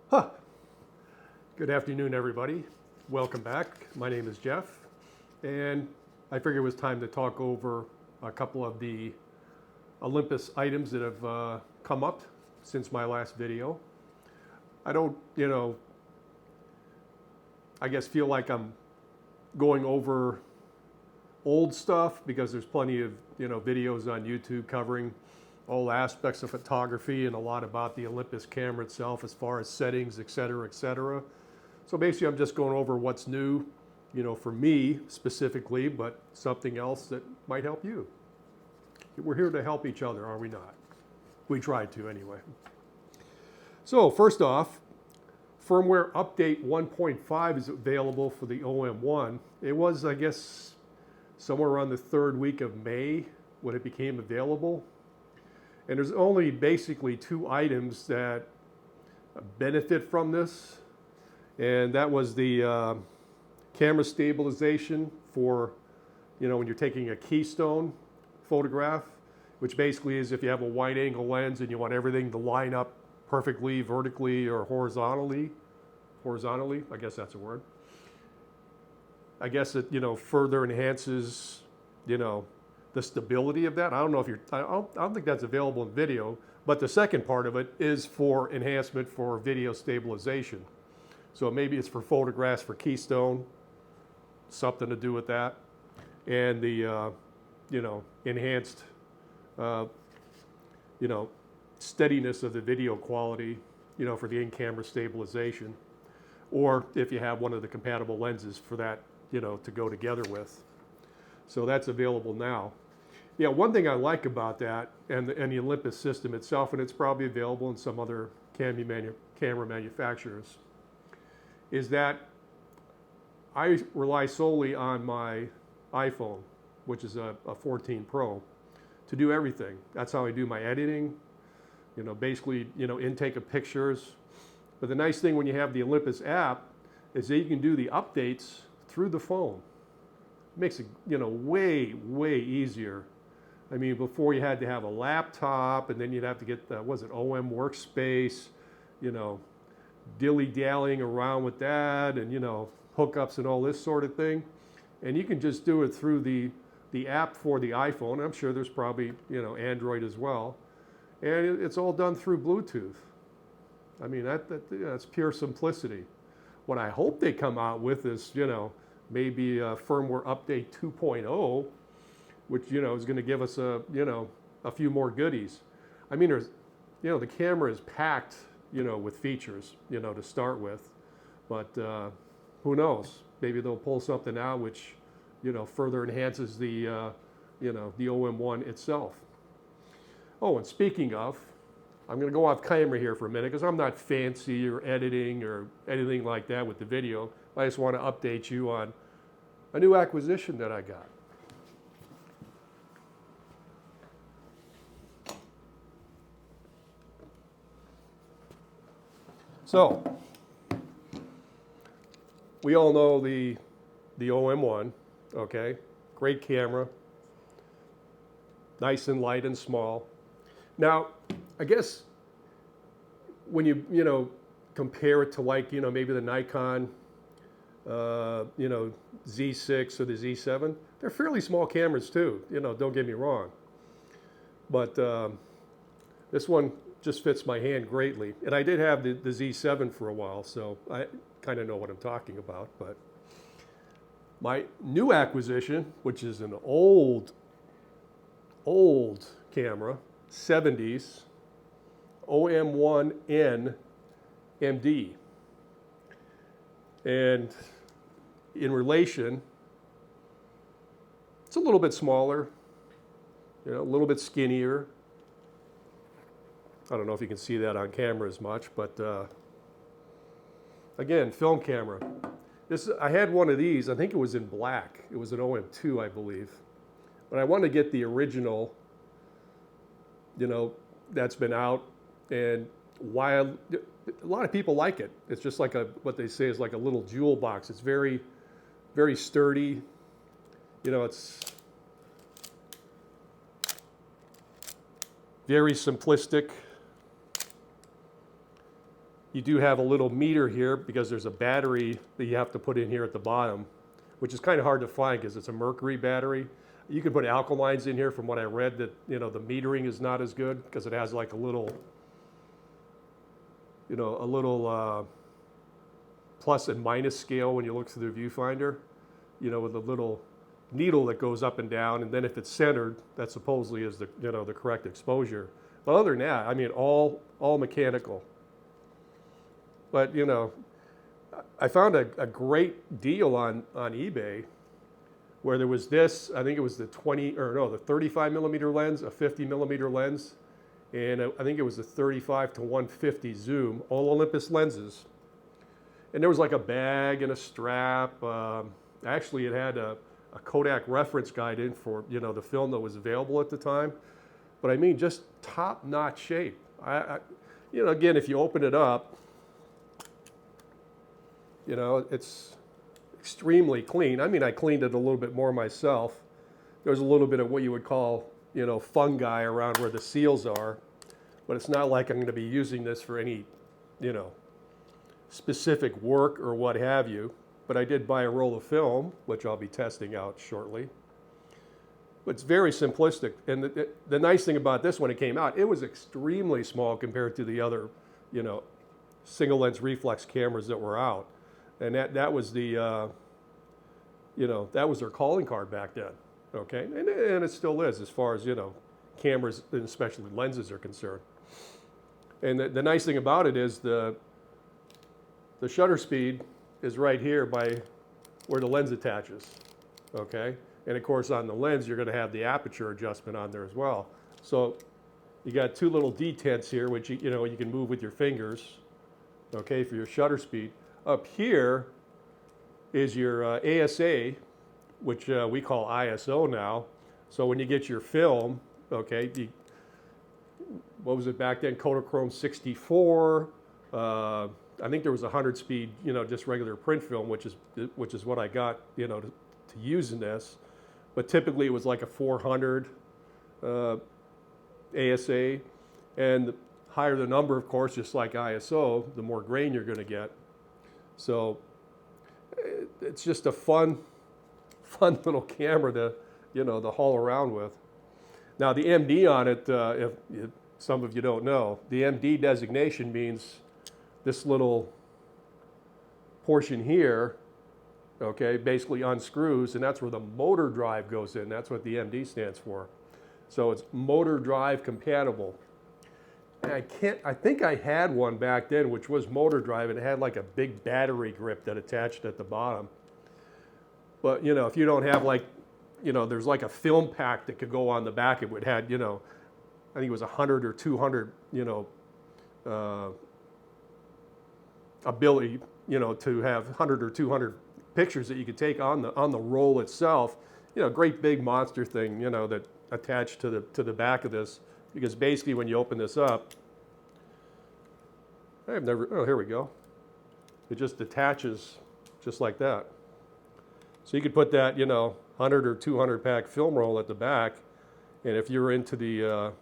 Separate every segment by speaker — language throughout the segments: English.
Speaker 1: Huh. Good afternoon, everybody. Welcome back. My name is Jeff, and I figured it was time to talk over a couple of the Olympus items that have come up since my last video. I don't, I guess feel like I'm going over old stuff because there's plenty of, videos on YouTube covering all aspects of photography and a lot about the Olympus camera itself as far as settings, et cetera, et cetera. So basically I'm just going over what's new, for me specifically, but something else that might help you. We're here to help each other, are we not? We try to anyway. So first off, firmware update 1.5 is available for the OM-1. It was, I guess, somewhere around the third week of May when it became available. And there's only basically two items that benefit from this. And that was the camera stabilization for, when you're taking a keystone photograph, which basically is if you have a wide angle lens and you want everything to line up perfectly, vertically or horizontally, I guess that's a word. I guess it, further enhances, the stability of that. I don't know if I don't think that's available in video, but the second part of it is for enhancement for video stabilization. So maybe it's for photographs for keystone, something to do with that. And the, enhanced, steadiness of the video quality, for the in-camera stabilization. Or if you have one of the compatible lenses for that, to go together with. So that's available now. Yeah, one thing I like about that and the Olympus system itself, and it's probably available in some other camera manufacturers, is that I rely solely on my iPhone, which is a 14 Pro, to do everything. That's how I do my editing, basically, intake of pictures. But the nice thing when you have the Olympus app is that you can do the updates through the phone. It makes it, way, way easier. I mean, before you had to have a laptop, and then you'd have to get the, OM workspace, dilly-dallying around with that, and, hookups and all this sort of thing. And you can just do it through the app for the iPhone. I'm sure there's probably, Android as well. And it's all done through Bluetooth. I mean, that's pure simplicity. What I hope they come out with is, maybe a firmware update 2.0, which, is going to give us a few more goodies. I mean, there's, the camera is packed, with features, to start with. But who knows? Maybe they'll pull something out which, further enhances the, the OM-1 itself. Oh, and speaking of, I'm going to go off camera here for a minute because I'm not fancy or editing or anything like that with the video. I just want to update you on a new acquisition that I got. So, we all know the OM-1, okay? Great camera, nice and light and small. Now, I guess when you, compare it to like, maybe the Nikon, Z6 or the Z7, they're fairly small cameras too, don't get me wrong. But this one just fits my hand greatly. And I did have the Z7 for a while, so I kind of know what I'm talking about. But my new acquisition, which is an old camera, 70s, OM-1N MD. And in relation, it's a little bit smaller, a little bit skinnier. I don't know if you can see that on camera as much, but again, film camera. I had one of these, I think it was in black. It was an OM2, I believe. But I wanted to get the original, that's been out. And while a lot of people like it, it's just like what they say is like a little jewel box. It's very, very sturdy. It's very simplistic. You do have a little meter here because there's a battery that you have to put in here at the bottom, which is kind of hard to find because it's a mercury battery. You can put alkalines in here. From what I read, that the metering is not as good because it has like a little plus and minus scale when you look through the viewfinder, with a little needle that goes up and down, and then if it's centered, that supposedly is the the correct exposure. But other than that, I mean, all mechanical. But I found a great deal on eBay where there was this. I think it was the 35 millimeter lens, a 50 millimeter lens, and I think it was the 35 to 150 zoom, all Olympus lenses. And there was like a bag and a strap. Actually, it had a Kodak reference guide in for the film that was available at the time. But I mean, just top-notch shape. Again, if you open it up, it's extremely clean. I mean, I cleaned it a little bit more myself. There's a little bit of what you would call, fungi around where the seals are, but it's not like I'm going to be using this for any, specific work or what have you. But I did buy a roll of film, which I'll be testing out shortly. But it's very simplistic. And the nice thing about this, when it came out, it was extremely small compared to the other, single lens reflex cameras that were out. And that was the, that was their calling card back then, okay? And it still is as far as, cameras and especially lenses are concerned. And the nice thing about it is the shutter speed is right here by where the lens attaches, okay? And of course on the lens, you're gonna have the aperture adjustment on there as well. So you got two little detents here, which you can move with your fingers, okay, for your shutter speed. Up here is your ASA, which we call ISO now. So when you get your film, okay, what was it back then? Kodachrome 64. I think there was 100 speed, just regular print film, which is what I got, to use in this. But typically it was like a 400 ASA, and the higher the number, of course, just like ISO, the more grain you're going to get. So it's just a fun little camera to, to haul around with. Now the MD on it, if some of you don't know, the MD designation means this little portion here, okay, basically unscrews, and that's where the motor drive goes in. That's what the MD stands for. So it's motor drive compatible. And I think I had one back then which was motor drive, and it had like a big battery grip that attached at the bottom. But if you don't have like, there's like a film pack that could go on the back. It would had, I think it was 100 or 200, ability, to have 100 or 200 pictures that you could take on the roll itself. Great big monster thing, that attached to the back of this, because basically when you open this up, here we go. It just detaches just like that. So you could put that, 100 or 200 pack film roll at the back, and if you're into the,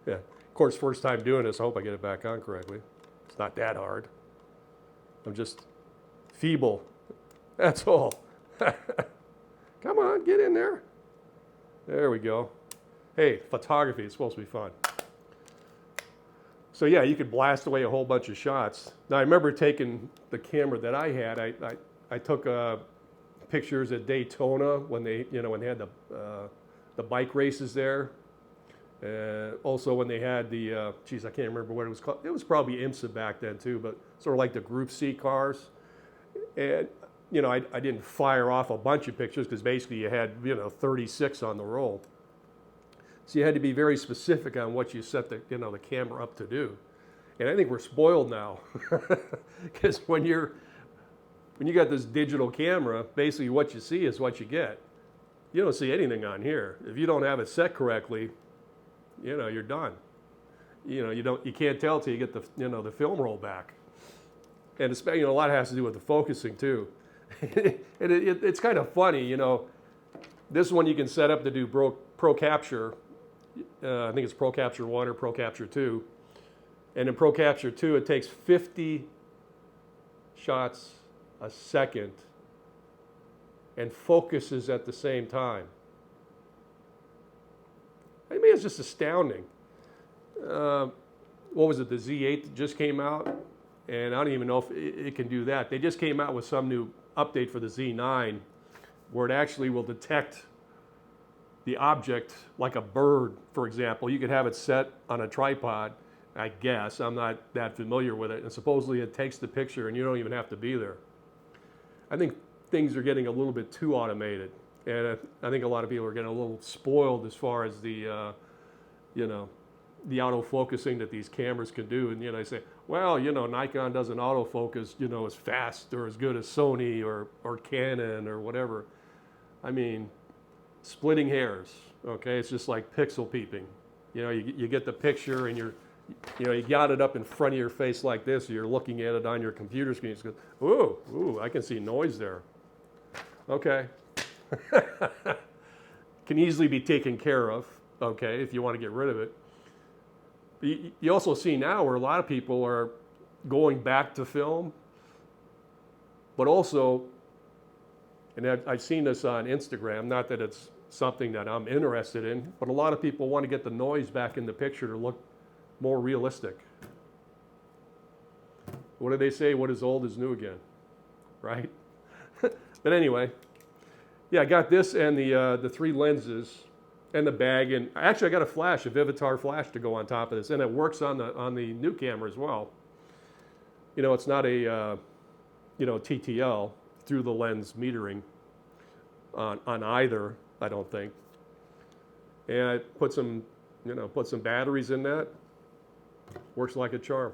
Speaker 1: of course, first time doing this, I hope I get it back on correctly. It's not that hard. I'm just feeble. That's all. Come on, get in there. There we go. Hey, photography is supposed to be fun. So yeah, you could blast away a whole bunch of shots. Now I remember taking the camera that I had. I took pictures at Daytona when they, when they had the bike races there. Also when they had the, I can't remember what it was called. It was probably IMSA back then too, but sort of like the Group C cars. And, I didn't fire off a bunch of pictures because basically you had, 36 on the roll. So you had to be very specific on what you set the, the camera up to do. And I think we're spoiled now because when you got this digital camera, basically what you see is what you get. You don't see anything on here. If you don't have it set correctly, you're done. You can't tell till you get the, the film roll back. And especially, a lot has to do with the focusing too. And it's kind of funny, this one you can set up to do Pro Capture. I think it's Pro Capture 1 or Pro Capture 2. And in Pro Capture 2, it takes 50 shots a second and focuses at the same time. I mean, it's just astounding. What was it, the Z8 that just came out? And I don't even know if it can do that. They just came out with some new update for the Z9 where it actually will detect the object like a bird, for example. You could have it set on a tripod, I guess. I'm not that familiar with it. And supposedly it takes the picture and you don't even have to be there. I think things are getting a little bit too automated. And I think a lot of people are getting a little spoiled as far as the, the autofocusing that these cameras can do. And, they say, well, Nikon doesn't autofocus, as fast or as good as Sony or Canon or whatever. I mean, splitting hairs, okay? It's just like pixel peeping. You get the picture and you got it up in front of your face like this, you're looking at it on your computer screen. It's good. Ooh, I can see noise there. Okay. Can easily be taken care of, okay, if you want to get rid of it. You also see now where a lot of people are going back to film, but also, and I've seen this on Instagram, not that it's something that I'm interested in, but a lot of people want to get the noise back in the picture to look more realistic. What do they say? What is old is new again, right? But anyway, yeah, I got this and the 3 lenses and the bag, and actually I got a flash, a Vivitar flash to go on top of this, and it works on the new camera as well. It's not a TTL through the lens metering on either, I don't think. And I put some batteries in that. Works like a charm.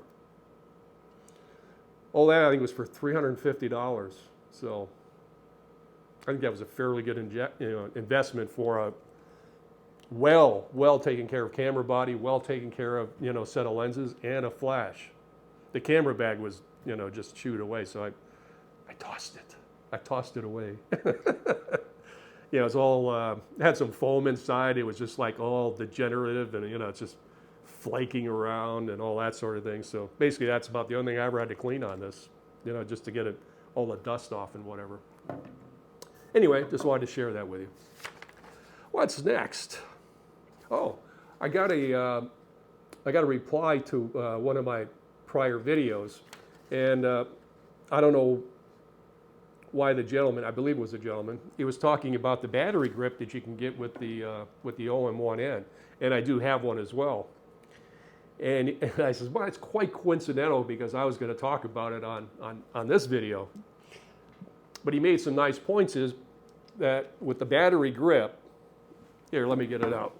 Speaker 1: All that I think was for $350. So I think that was a fairly good investment for a well taken care of camera body, well taken care of set of lenses and a flash. The camera bag was just chewed away, so I tossed it. I tossed it away. It was all had some foam inside. It was just like all degenerative, and it's just flaking around and all that sort of thing. So basically, that's about the only thing I ever had to clean on this, just to get all the dust off and whatever. Anyway, just wanted to share that with you. What's next? Oh, I got a reply to one of my prior videos, and I don't know why the gentleman, I believe it was a gentleman, he was talking about the battery grip that you can get with the OM-1N, and I do have one as well. And I said, well, it's quite coincidental because I was going to talk about it on this video. But he made some nice points is that with the battery grip, here, let me get it out.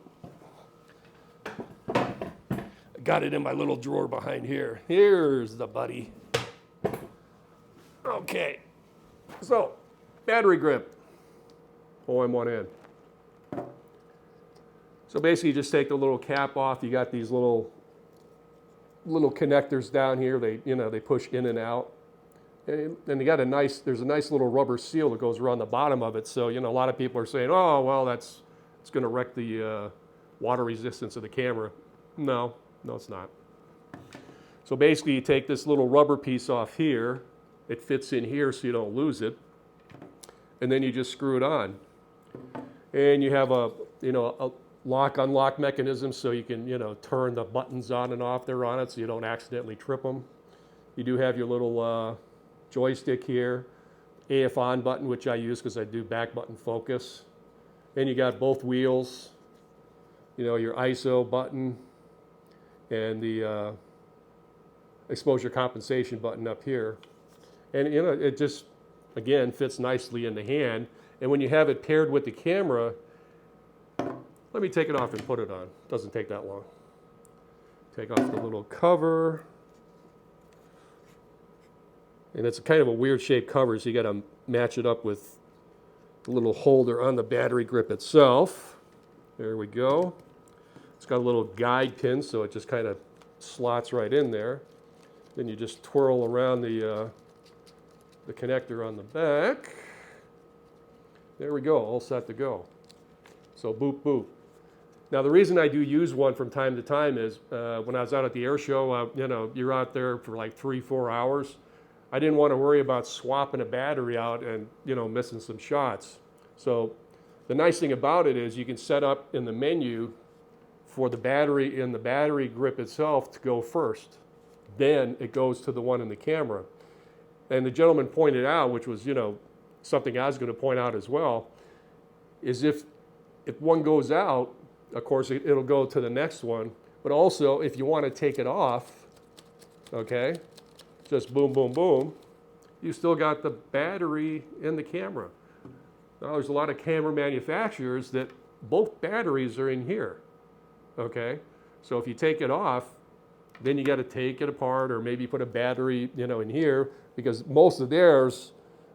Speaker 1: I got it in my little drawer behind here. Here's the buddy. Okay. So, battery grip, OM-1N. So basically, you just take the little cap off. You got these little connectors down here. They push in and out. And they got there's a nice little rubber seal that goes around the bottom of it. So, a lot of people are saying, oh, well, it's going to wreck the water resistance of the camera. No, it's not. So basically, you take this little rubber piece off here. It fits in here so you don't lose it. And then you just screw it on. And you have a lock-unlock mechanism so you can, turn the buttons on and off there on it so you don't accidentally trip them. You do have your little joystick here, AF on button, which I use because I do back button focus. Then you got both wheels, your ISO button and the exposure compensation button up here. And it just, again, fits nicely in the hand. And when you have it paired with the camera, let me take it off and put it on. Doesn't take that long. Take off the little cover. And it's kind of a weird shaped cover, so you got to match it up with the little holder on the battery grip itself. There we go. It's got a little guide pin, so it just kind of slots right in there. Then you just twirl around the connector on the back. There we go, all set to go. So boop, boop. Now, the reason I do use one from time to time is when I was out at the air show, you know, you're out there for like 3-4 hours. I didn't want to worry about swapping a battery out and, you know, missing some shots. So the nice thing about it is you can set up in the menu for the battery in the battery grip itself to go first. Then it goes to the one in the camera. And the gentleman pointed out, which was, you know, something I was going to point out as well, is if one goes out, of course, it'll go to the next one. But also, if you want to take it off, okay, just boom, boom, boom, you still got the battery in the camera. Now, there's a lot of camera manufacturers that both batteries are in here, okay? So if you take it off, then you got to take it apart or maybe put a battery, you know, in here, because most of theirs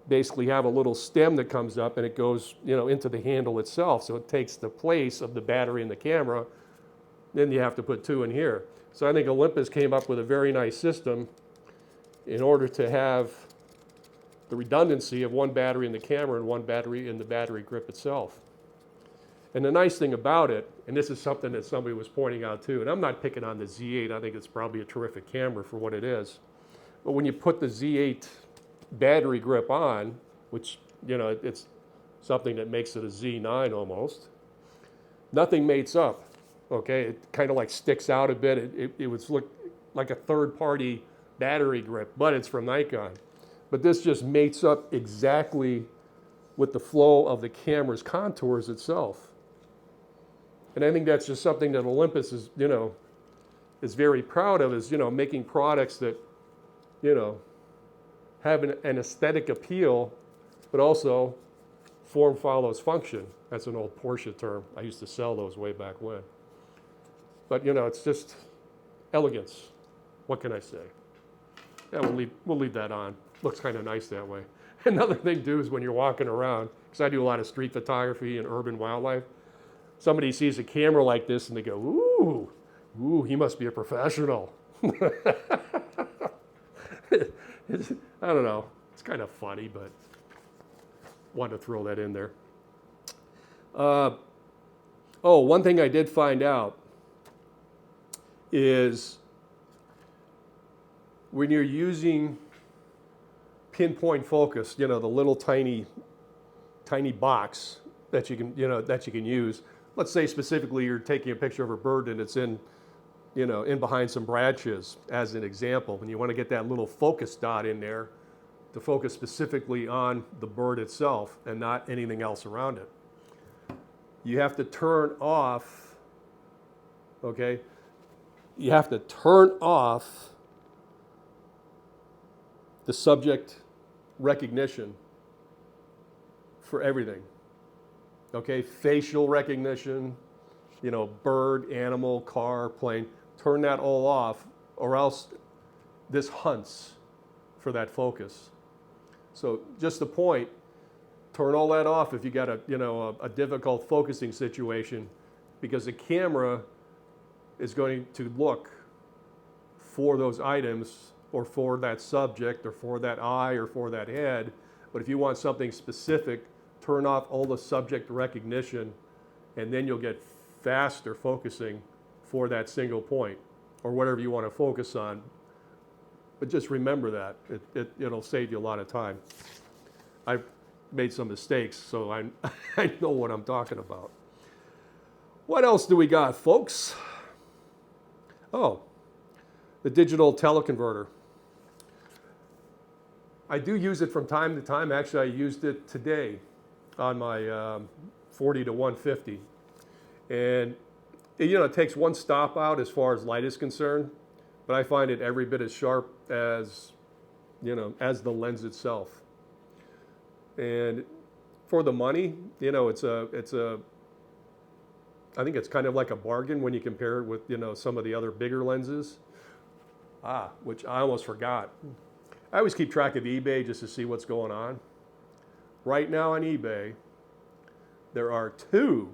Speaker 1: basically have a little stem that comes up and it goes, you know, into the handle itself. So it takes the place of the battery in the camera. Then you have to put two in here. So I think Olympus came up with a very nice system in order to have the redundancy of one battery in the camera and one battery in the battery grip itself. And the nice thing about it, and this is something that somebody was pointing out too, and I'm not picking on the Z8, I think it's probably a terrific camera for what it is. But when you put the Z8 battery grip on, which, you know, it's something that makes it a Z9 almost, nothing mates up, okay? It kind of like sticks out a bit. It would look like a third-party battery grip, but it's from Nikon. But this just mates up exactly with the flow of the camera's contours itself. And I think that's just something that Olympus is, you know, is very proud of, is, you know, making products that, you know, have an aesthetic appeal, but also form follows function. That's an old Porsche term. I used to sell those way back when. But, you know, it's just elegance. What can I say? Yeah, we'll leave that on. Looks kind of nice that way. Another thing, too, is when you're walking around, because I do a lot of street photography and urban wildlife, somebody sees a camera like this and they go, ooh, he must be a professional. I don't know. It's kind of funny, but wanted to throw that in there. One thing I did find out is when you're using pinpoint focus, you know, the little tiny box that you can, you know, that you can use. Let's say specifically you're taking a picture of a bird and it's in, you know, in behind some branches as an example, and you want to get that little focus dot in there to focus specifically on the bird itself and not anything else around it. You have to turn off, okay? You have to turn off the subject recognition for everything. Okay, facial recognition, you know, bird, animal, car, plane, turn that all off or else this hunts for that focus. So just the point, turn all that off if you got a, you know, a difficult focusing situation, because the camera is going to look for those items or for that subject or for that eye or for that head. But if you want something specific, turn off all the subject recognition and then you'll get faster focusing for that single point or whatever you want to focus on. But just remember that. It'll save you a lot of time. I've made some mistakes, so I know what I'm talking about. What else do we got, folks? Oh, the digital teleconverter. I do use it from time to time. Actually, I used it today on my 40 to 150. And you know, it takes one stop out as far as light is concerned, but I find it every bit as sharp as, you know, as the lens itself. And for the money, you know, I think it's kind of like a bargain when you compare it with, you know, some of the other bigger lenses. Which I almost forgot. I always keep track of eBay just to see what's going on. Right now on eBay, there are two,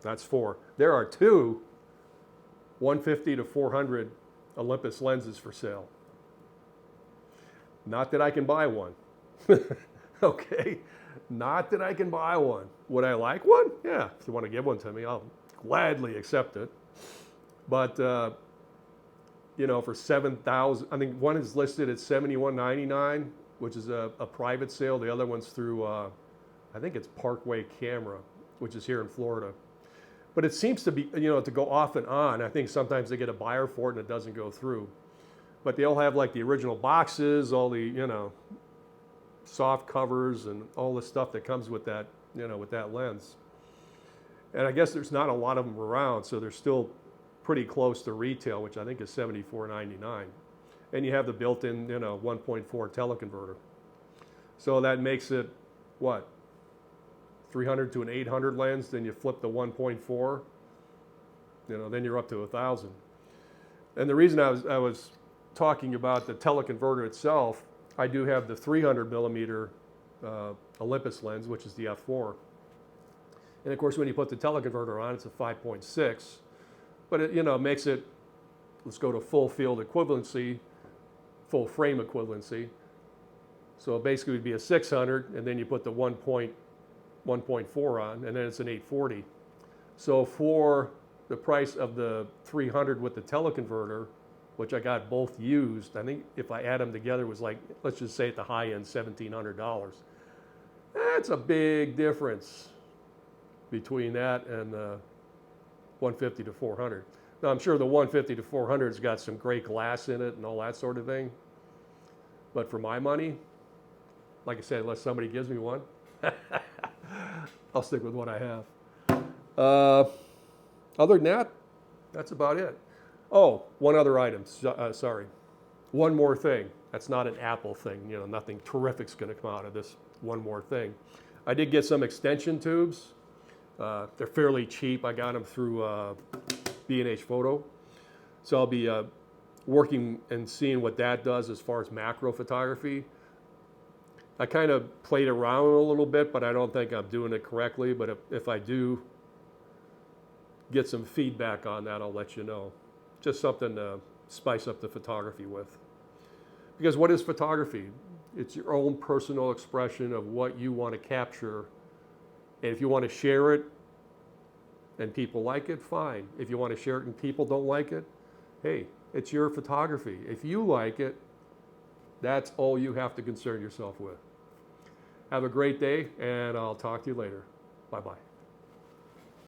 Speaker 1: that's four, there are two 150 to 400 Olympus lenses for sale. Not that I can buy one. Okay? Not that I can buy one. Would I like one? Yeah, if you want to give one to me, I'll gladly accept it. But you know, for 7,000, I think one is listed at $71.99, which is a private sale. The other one's through, I think it's Parkway Camera, which is here in Florida. But it seems to be, you know, to go off and on. I think sometimes they get a buyer for it and it doesn't go through. But they'll have like the original boxes, all the, you know, soft covers and all the stuff that comes with that, you know, with that lens. And I guess there's not a lot of them around, so they're still pretty close to retail, which I think is $74.99. And you have the built-in, you know, 1.4 teleconverter. So that makes it, what, 300 to an 800 lens, then you flip the 1.4, you know, then you're up to 1,000. And the reason I was talking about the teleconverter itself, I do have the 300 millimeter Olympus lens, which is the f4. And of course, when you put the teleconverter on, it's a 5.6, but it, you know, makes it, let's go to full field equivalency, full frame equivalency. So basically it would be a 600, and then you put the 1.4 on, and then it's an 840. So for the price of the 300 with the teleconverter, which I got both used, I think if I add them together, it was like, let's just say at the high end, $1,700. That's a big difference between that and the 150 to 400. Now I'm sure the 150 to 400 has got some great glass in it and all that sort of thing. But for my money, like I said, unless somebody gives me one, I'll stick with what I have. Other than that, that's about it. Oh, one other item, sorry. One more thing. That's not an Apple thing, you know, nothing terrific's gonna come out of this one more thing. I did get some extension tubes. They're fairly cheap. I got them through B&H Photo. So I'll be working and seeing what that does as far as macro photography. I kind of played around a little bit, but I don't think I'm doing it correctly. But if I do get some feedback on that, I'll let you know. Just something to spice up the photography with. Because what is photography? It's your own personal expression of what you want to capture. And if you want to share it and people like it, fine. If you want to share it and people don't like it, hey, it's your photography. If you like it, that's all you have to concern yourself with. Have a great day, and I'll talk to you later. Bye-bye.